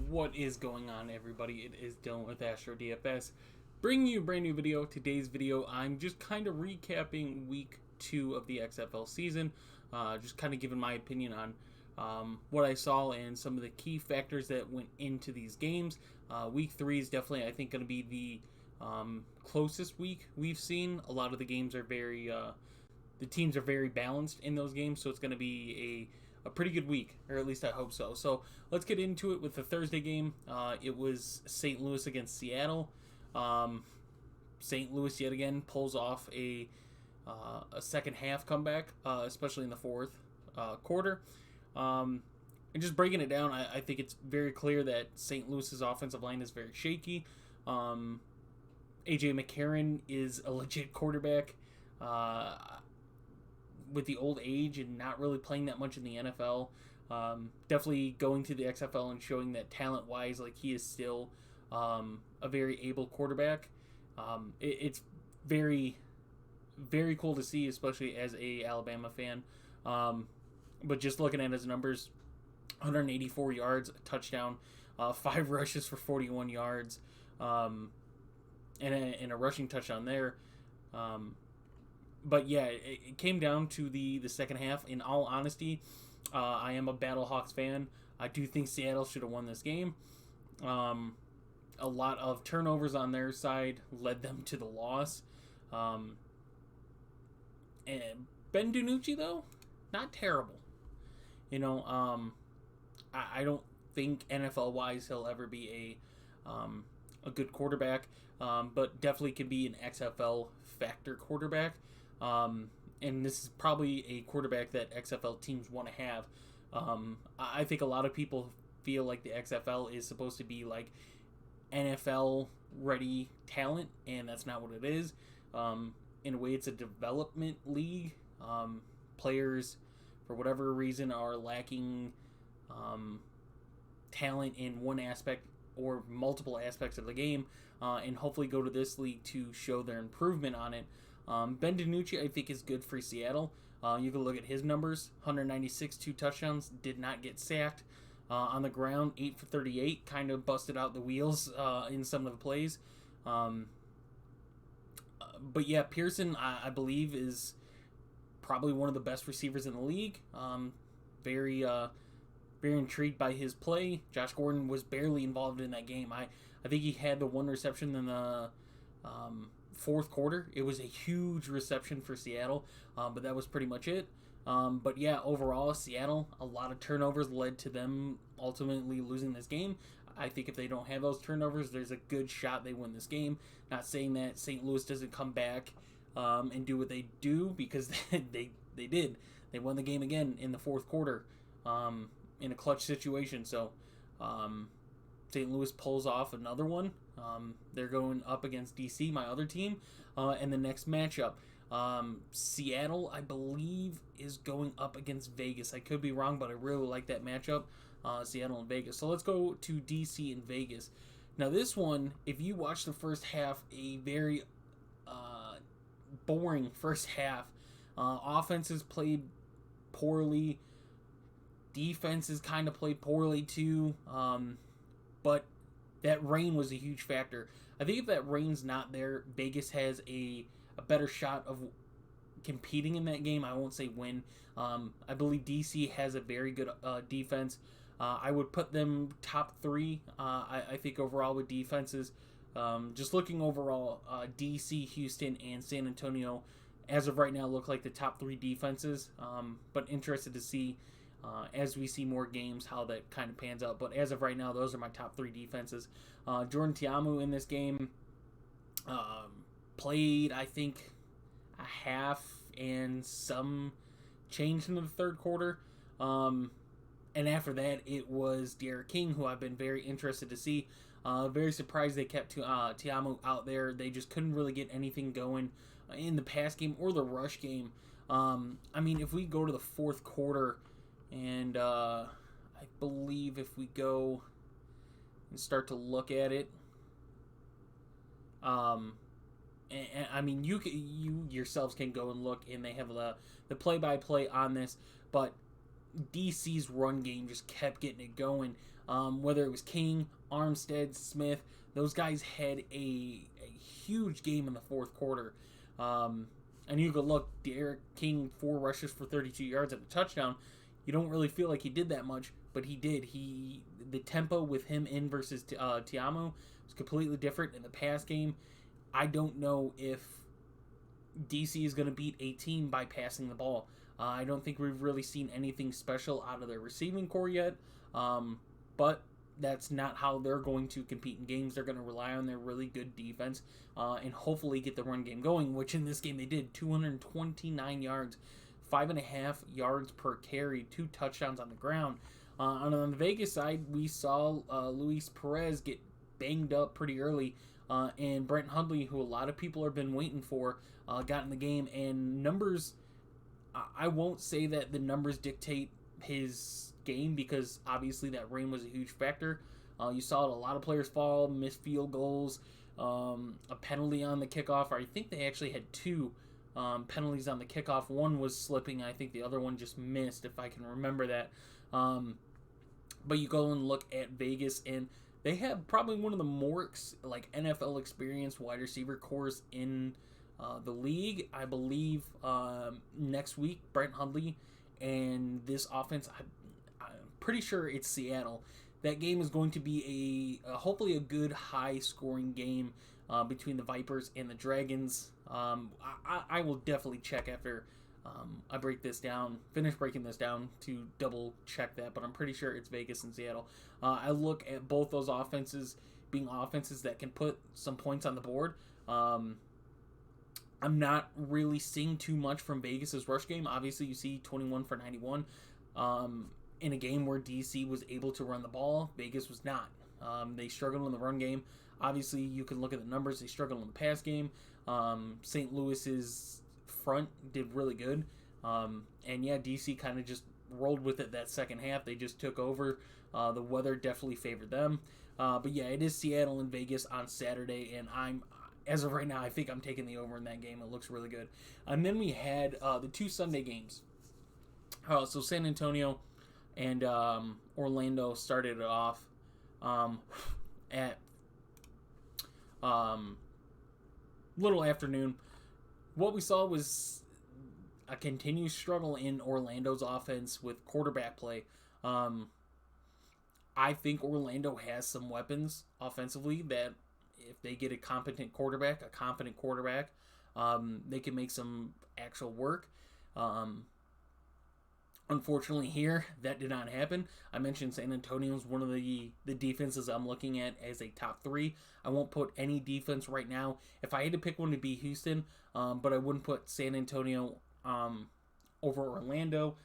What is going on, everybody? It is Dylan with Astrodfs, bringing you a brand new video. Today's video, I'm just kind of recapping week 2 of the XFL season, just kind of giving my opinion on what I saw and some of the key factors that went into these games. Week 3 is definitely, I think, going to be the closest week we've seen. A lot of the games are the teams are very balanced in those games, so it's going to be a pretty good week, or at least I hope so. So let's get into it with the Thursday game. It was St. Louis against Seattle. St. Louis yet again pulls off a second half comeback, especially in the fourth quarter. And just breaking it down, I think it's very clear that St. Louis's offensive line is very shaky. AJ McCarron is a legit quarterback. With the old age and not really playing that much in the NFL, definitely going to the XFL and showing that talent-wise, like, he is still a very able quarterback. It's very, very cool to see, especially as a Alabama fan. But just looking at his numbers, 184 yards, a touchdown, 5 rushes for 41 yards, and a rushing touchdown there. But yeah, it came down to the second half. In all honesty, I am a Battlehawks fan. I do think Seattle should have won this game. A lot of turnovers on their side led them to the loss. And Ben DiNucci, though, not terrible. I don't think NFL-wise he'll ever be a good quarterback, but definitely can be an XFL factor quarterback. And this is probably a quarterback that XFL teams want to have. I think a lot of people feel like the XFL is supposed to be like NFL ready talent, and that's not what it is. In a way, it's a development league. Players, for whatever reason, are lacking talent in one aspect or multiple aspects of the game, and hopefully go to this league to show their improvement on it. Ben DiNucci, I think, is good for Seattle. You can look at his numbers: 196, 2 touchdowns, did not get sacked. On the ground, 8 for 38, kind of busted out the wheels in some of the plays. But yeah, Pearson, I believe, is probably one of the best receivers in the league. Very intrigued by his play. Josh Gordon was barely involved in that game. I think he had the one reception in the fourth quarter. It was a huge reception for Seattle, but that was pretty much it. But yeah, overall, Seattle, a lot of turnovers led to them ultimately losing this game. I think if they don't have those turnovers, there's a good shot they win this game. Not saying that St. Louis doesn't come back and do what they do, because they did. They won the game again in the fourth quarter in a clutch situation. So St. Louis pulls off another one. They're going up against DC, my other team, and the next matchup. Seattle, I believe, is going up against Vegas. I could be wrong, but I really like that matchup, Seattle and Vegas. So let's go to DC and Vegas. Now this one, if you watch the first half, a very boring first half. Offenses played poorly. Defenses kind of played poorly too. But that rain was a huge factor. I think if that rain's not there, Vegas has a better shot of competing in that game. I won't say win. I believe DC has a very good defense. I would put them top 3, I think, overall with defenses. Just looking overall, DC, Houston, and San Antonio, as of right now, look like the top 3 defenses. But interested to see, as we see more games, how that kind of pans out. But as of right now, those are my top 3 defenses. Jordan Ta'amu in this game played, I think, a half and some change in the third quarter. And after that, it was Derek King, who I've been very interested to see. Very surprised they kept Ta'amu out there. They just couldn't really get anything going in the pass game or the rush game. I mean, if we go to the fourth quarter, and I believe if we go and start to look at it, and I mean, you yourselves can go and look, and they have the play-by-play on this, but DC's run game just kept getting it going. Whether it was King, Armstead, Smith, those guys had a huge game in the fourth quarter. And you could look, Derek King, 4 rushes for 32 yards and a touchdown. You don't really feel like he did that much, but he did. The tempo with him in versus Tiamo was completely different in the pass game. I don't know if DC is going to beat a team by passing the ball. I don't think we've really seen anything special out of their receiving core yet, but that's not how they're going to compete in games. They're going to rely on their really good defense and hopefully get the run game going, which in this game they did. 229 yards, 5.5 yards per carry, 2 touchdowns on the ground. On the Vegas side, we saw Luis Perez get banged up pretty early, and Brent Hundley, who a lot of people have been waiting for, got in the game. And numbers, I won't say that the numbers dictate his game, because obviously that rain was a huge factor. You saw a lot of players fall, missed field goals, a penalty on the kickoff, or I think they actually had 2 penalties on the kickoff. One was slipping, I think the other one just missed, if I can remember that. But you go and look at Vegas, and they have probably one of the more NFL experienced wide receiver cores in the league. I believe next week, Brent Hundley and this offense, I'm pretty sure it's Seattle. That game is going to be hopefully a good high-scoring game between the Vipers and the Dragons. I will definitely check after I finish breaking this down to double check that, but I'm pretty sure it's Vegas and Seattle. I look at both those offenses being offenses that can put some points on the board. I'm not really seeing too much from Vegas's rush game. Obviously, you see 21 for 91 in a game where DC was able to run the ball. Vegas was not. They struggled in the run game. Obviously, you can look at the numbers. They struggled in the pass game. St. Louis's front did really good. And yeah, DC kind of just rolled with it that second half. They just took over. The weather definitely favored them. But yeah, it is Seattle and Vegas on Saturday, and as of right now, I think I'm taking the over in that game. It looks really good. And then we had the 2 Sunday games. So San Antonio and Orlando started it off at little afternoon. What we saw was a continued struggle in Orlando's offense with quarterback play. I think Orlando has some weapons offensively that if they get a confident quarterback, they can make some actual work. Unfortunately here, that did not happen. I mentioned San Antonio is one of the defenses I'm looking at as a top 3. I won't put any defense right now. If I had to pick one, to be Houston, but I wouldn't put San Antonio over Orlando.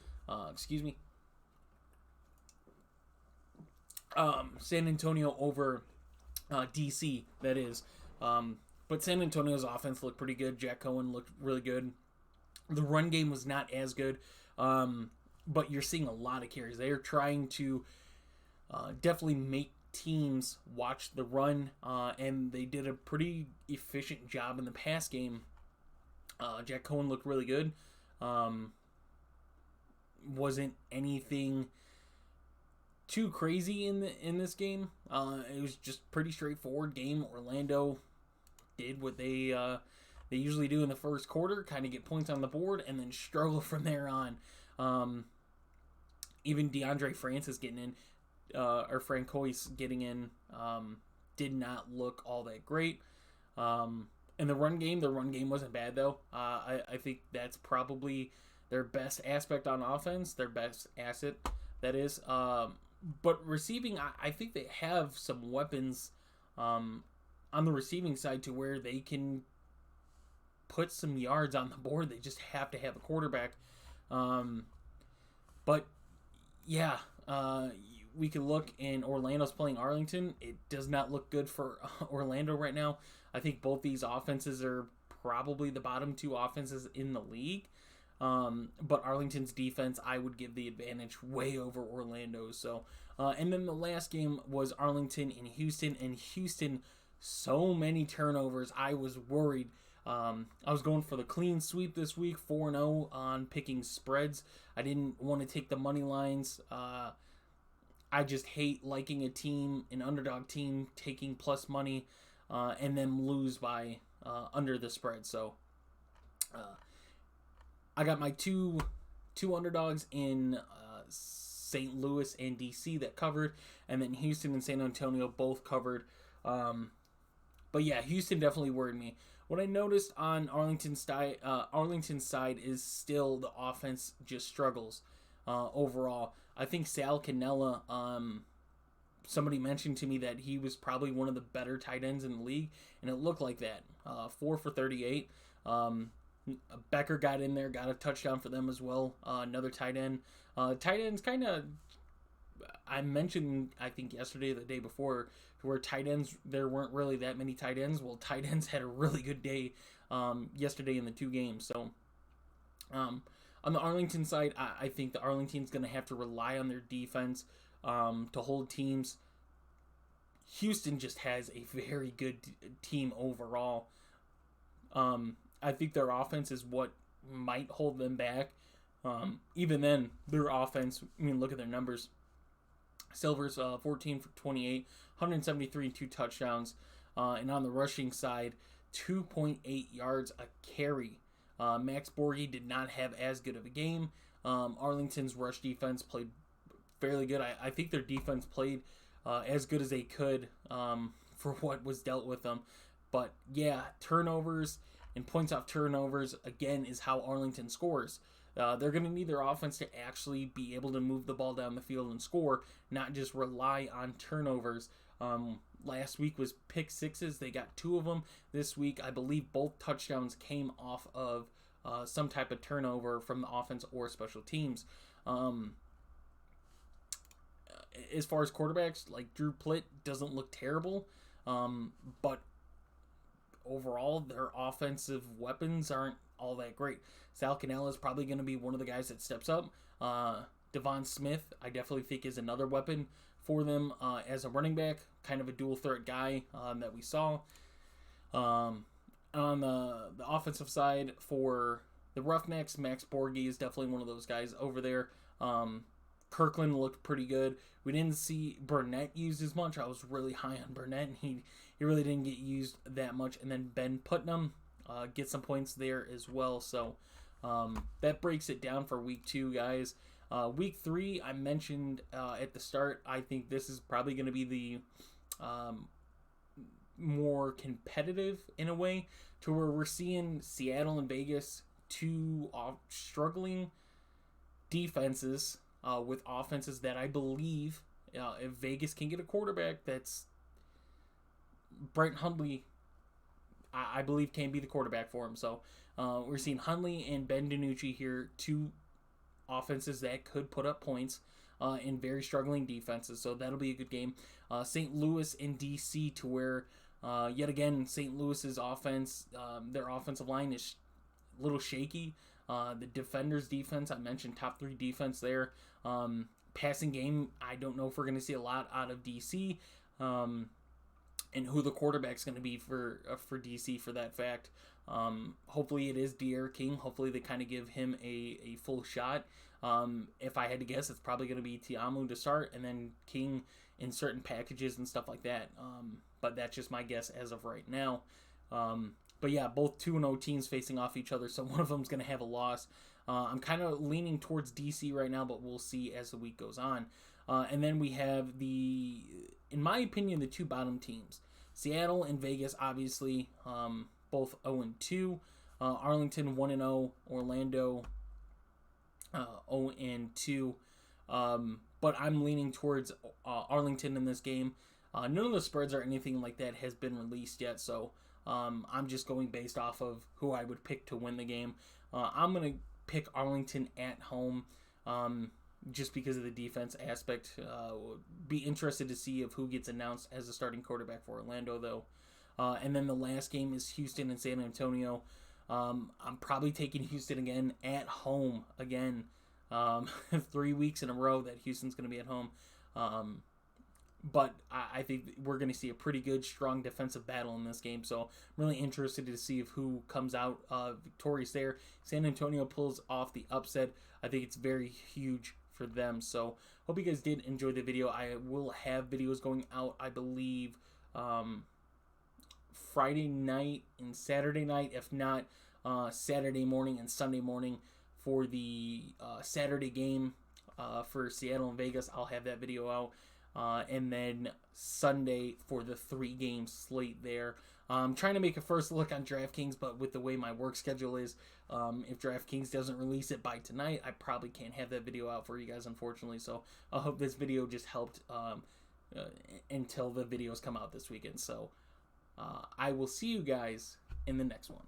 San Antonio over DC, that is. But San Antonio's offense looked pretty good. Jack Cohen looked really good. The run game was not as good, but you're seeing a lot of carries. They are trying to definitely make teams watch the run, and they did a pretty efficient job in the pass game. Jack Cohen looked really good. Wasn't anything too crazy in this game. It was just pretty straightforward game. Orlando did what they usually do in the first quarter, kind of get points on the board and then struggle from there on. Even DeAndre Francis getting in, or Francois getting in, did not look all that great. In the run game wasn't bad though. I think that's probably their best aspect on offense, their best asset, that is. But receiving, I think they have some weapons on the receiving side to where they can put some yards on the board. They just have to have a quarterback. But yeah, we can look, and Orlando's playing Arlington. It does not look good for Orlando right now. I think both these offenses are probably the bottom 2 offenses in the league. But Arlington's defense, I would give the advantage way over Orlando's. So, and then the last game was Arlington and Houston, so many turnovers. I was worried. I was going for the clean sweep this week, 4-0 on picking spreads. I didn't want to take the money lines. I just hate liking a team, an underdog team, taking plus money and then lose by under the spread. So I got my two underdogs in St. Louis and DC that covered, and then Houston and San Antonio both covered. But yeah, Houston definitely worried me. What I noticed on Arlington's side is still the offense just struggles overall. I think Sal Cannella, somebody mentioned to me that he was probably one of the better tight ends in the league, and it looked like that. 4 for 38. Becker got in there, got a touchdown for them as well. Another tight end. Tight ends kind of, I mentioned, I think yesterday or the day before, where tight ends, there weren't really that many tight ends. Well, tight ends had a really good day yesterday in the 2 games. So on the Arlington side, I think the Arlington's going to have to rely on their defense to hold teams. Houston just has a very good team overall. I think their offense is what might hold them back. Even then, their offense, I mean, look at their numbers. Silver's 14 for 28, 173 and 2 touchdowns. And on the rushing side, 2.8 yards a carry. Max Borghi did not have as good of a game. Arlington's rush defense played fairly good. I think their defense played as good as they could for what was dealt with them. But yeah, turnovers and points off turnovers, again, is how Arlington scores. They're going to need their offense to actually be able to move the ball down the field and score, not just rely on turnovers. Last week was pick sixes. They got 2 of them. This week, I believe both touchdowns came off of some type of turnover from the offense or special teams. As far as quarterbacks, like Drew Plitt doesn't look terrible, but overall, their offensive weapons aren't all that great. Sal Cannella is probably going to be one of the guys that steps up. Devon Smith, I definitely think, is another weapon for them as a running back, kind of a dual threat guy that we saw. On the offensive side for the Roughnecks, Max Borghi is definitely one of those guys over there. Kirkland looked pretty good. We didn't see Burnett used as much. I was really high on Burnett, and he really didn't get used that much. And then Ben Putnam get some points there as well. So that breaks it down for week 2, guys. Week 3, I mentioned at the start, I think this is probably going to be the more competitive in a way, to where we're seeing Seattle and Vegas, 2 struggling defenses with offenses that I believe if Vegas can get a quarterback that's Brett Hundley, I believe can be the quarterback for him. So we're seeing Hundley and Ben DiNucci here, 2 offenses that could put up points in very struggling defenses. So that'll be a good game. St. Louis and DC, to where yet again St. Louis's offense, their offensive line is a little shaky. The defenders' defense, I mentioned top 3 defense there. Passing game, I don't know if we're going to see a lot out of DC. And who the quarterback's going to be for DC for that fact. Hopefully it is De'Aaron King. Hopefully they kind of give him a full shot. If I had to guess, it's probably going to be Tiamu to start, and then King in certain packages and stuff like that. But that's just my guess as of right now. But yeah, both 2-0 teams facing off each other, so one of them's going to have a loss. I'm kind of leaning towards DC right now, but we'll see as the week goes on. And then we have in my opinion, the 2 bottom teams. Seattle and Vegas, obviously, both 0-2. Arlington 1-0. Orlando 0-2. But I'm leaning towards Arlington in this game. None of the spreads or anything like that has been released yet, so I'm just going based off of who I would pick to win the game. I'm going to pick Arlington at home just because of the defense aspect. Be interested to see of who gets announced as the starting quarterback for Orlando, though. And then the last game is Houston and San Antonio. I'm probably taking Houston again at home again. 3 weeks in a row that Houston's going to be at home. But I think we're going to see a pretty good, strong defensive battle in this game. So I'm really interested to see who comes out victorious there. San Antonio pulls off the upset. I think it's very huge for them. So hope you guys did enjoy the video. I will have videos going out, I believe, Friday night and Saturday night, if not Saturday morning and Sunday morning for the Saturday game for Seattle and Vegas. I'll have that video out. And then Sunday for the 3-game slate there. I'm trying to make a first look on DraftKings, but with the way my work schedule is, if DraftKings doesn't release it by tonight, I probably can't have that video out for you guys, unfortunately. So I hope this video just helped until the videos come out this weekend. So I will see you guys in the next one.